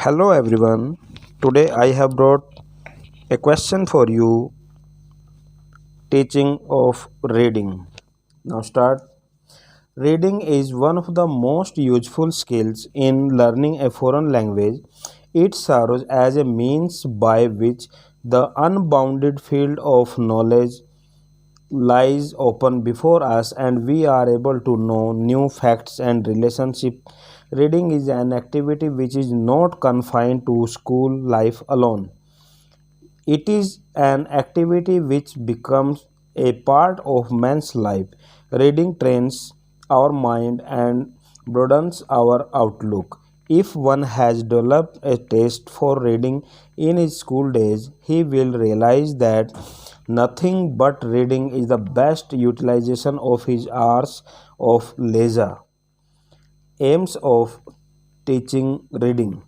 Hello everyone. Today I have brought a question for you, teaching of reading. Now start. Reading is one of the most useful skills in learning a foreign language. It serves as a means by which the unbounded field of knowledge lies open before us and we are able to know new facts and relationships. Reading is an activity which is not confined to school life alone. It is an activity which becomes a part of man's life. Reading trains our mind and broadens our outlook. If one has developed a taste for reading in his school days, he will realize that nothing but reading is the best utilization of his hours of leisure. Aims of teaching reading.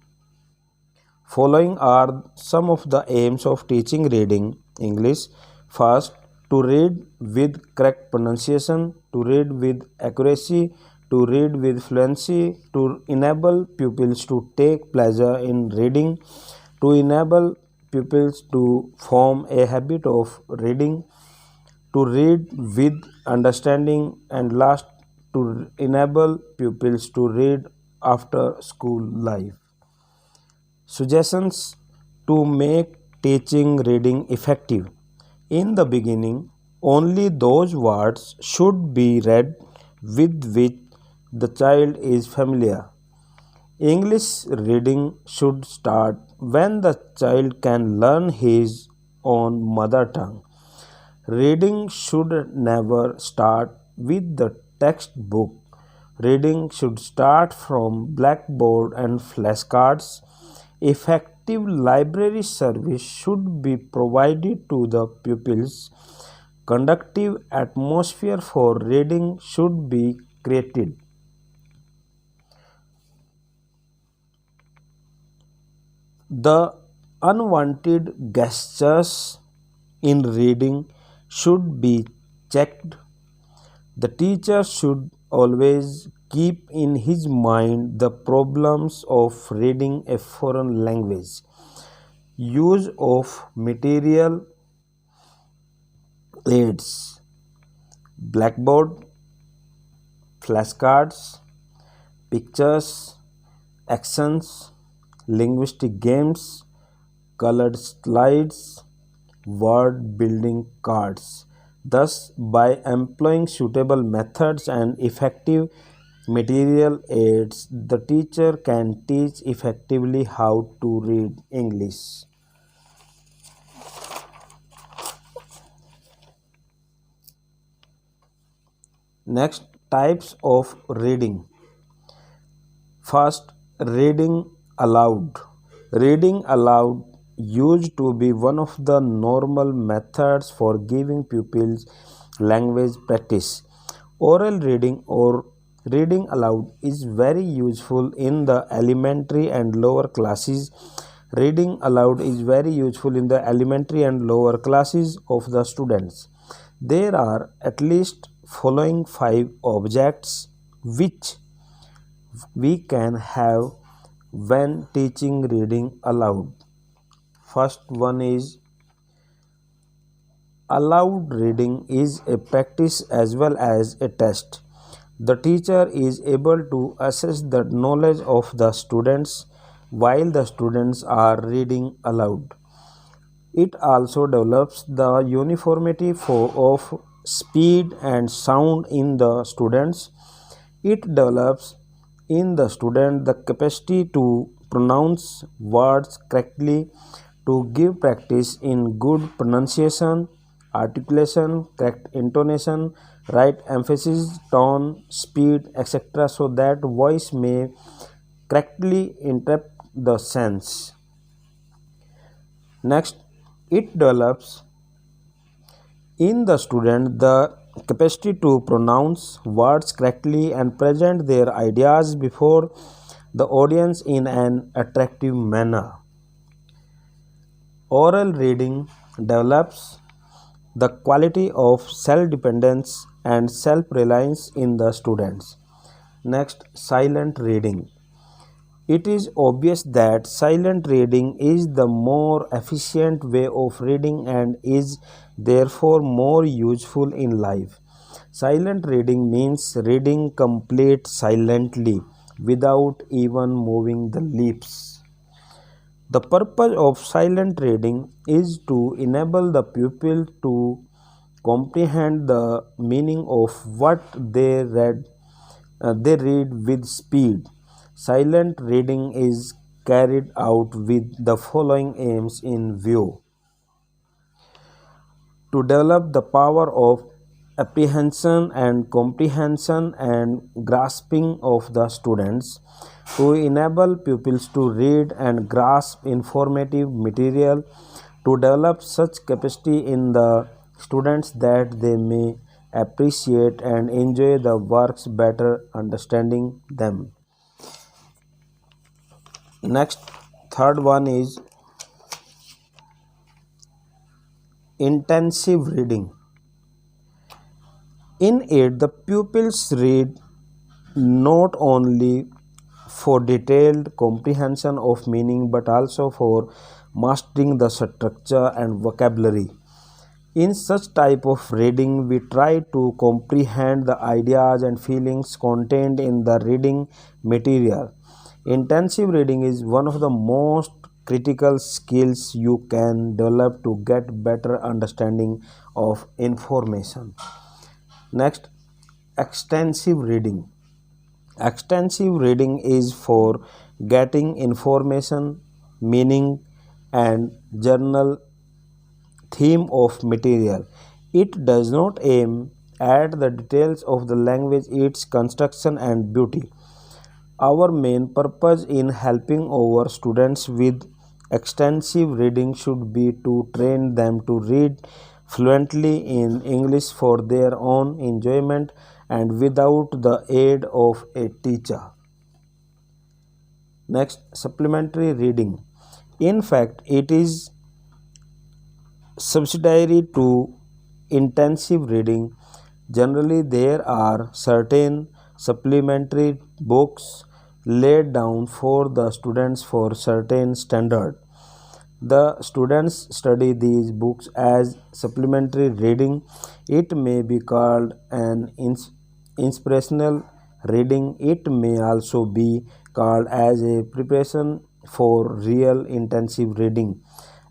Following are some of the aims of teaching reading English. First, to read with correct pronunciation, to read with accuracy, to read with fluency, to enable pupils to take pleasure in reading, to enable pupils to form a habit of reading, to read with understanding, and last, to enable pupils to read after school life. Suggestions to make teaching reading effective. In the beginning, only those words should be read with which the child is familiar. English reading should start when the child can learn his own mother tongue. Reading should never start with the textbook. Reading should start from blackboard and flashcards. Effective library service should be provided to the pupils. Conducive atmosphere for reading should be created. The unwanted gestures in reading should be checked. The teacher should always keep in his mind the problems of reading a foreign language. Use of material aids, blackboard, flashcards, pictures, actions, linguistic games, colored slides, word building cards. Thus, by employing suitable methods and effective material aids, the teacher can teach effectively how to read English. Next, types of reading. First, reading aloud. Reading aloud used to be one of the normal methods for giving pupils language practice. Oral reading or reading aloud is very useful in the elementary and lower classes. Reading aloud is very useful in the elementary and lower classes of the students. There are at least following 5 objects which we can have when teaching reading aloud. First one is aloud reading is a practice as well as a test. The teacher is able to assess the knowledge of the students while the students are reading aloud. It also develops the uniformity of speed and sound in the students. It develops in the student the capacity to pronounce words correctly, to give practice in good pronunciation, articulation, correct intonation, right emphasis, tone, speed, etc., so that voice may correctly interpret the sense. Next, it develops in the student the capacity to pronounce words correctly and present their ideas before the audience in an attractive manner. Oral reading develops the quality of self-dependence and self-reliance in the students. Next, silent reading. It is obvious that silent reading is the more efficient way of reading and is therefore more useful in life. Silent reading means reading complete silently without even moving the lips. The purpose of silent reading is to enable the pupil to comprehend the meaning of what they read with speed. Silent reading is carried out with the following aims in view: to develop the power of apprehension and comprehension and grasping of the students, to enable pupils to read and grasp informative material, to develop such capacity in the students that they may appreciate and enjoy the works better understanding them. Next, third one is intensive reading. In it, the pupils read not only for detailed comprehension of meaning but also for mastering the structure and vocabulary. In such type of reading, we try to comprehend the ideas and feelings contained in the reading material. Intensive reading is one of the most critical skills you can develop to get better understanding of information. Next, extensive reading. Extensive reading is for getting information, meaning, and journal theme of material. It does not aim at the details of the language, its construction and beauty. Our main purpose in helping our students with extensive reading should be to train them to read fluently in English for their own enjoyment and without the aid of a teacher. Next, supplementary reading. In fact, it is subsidiary to intensive reading. Generally, there are certain supplementary books laid down for the students for certain standard. The students study these books as supplementary reading. It may be called an inspirational reading. It may also be called as a preparation for real intensive reading.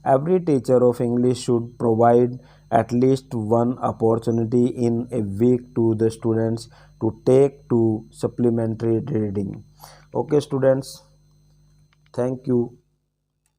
Every teacher of English should provide at least one opportunity in a week to the students to take to supplementary reading. Okay, students, thank you.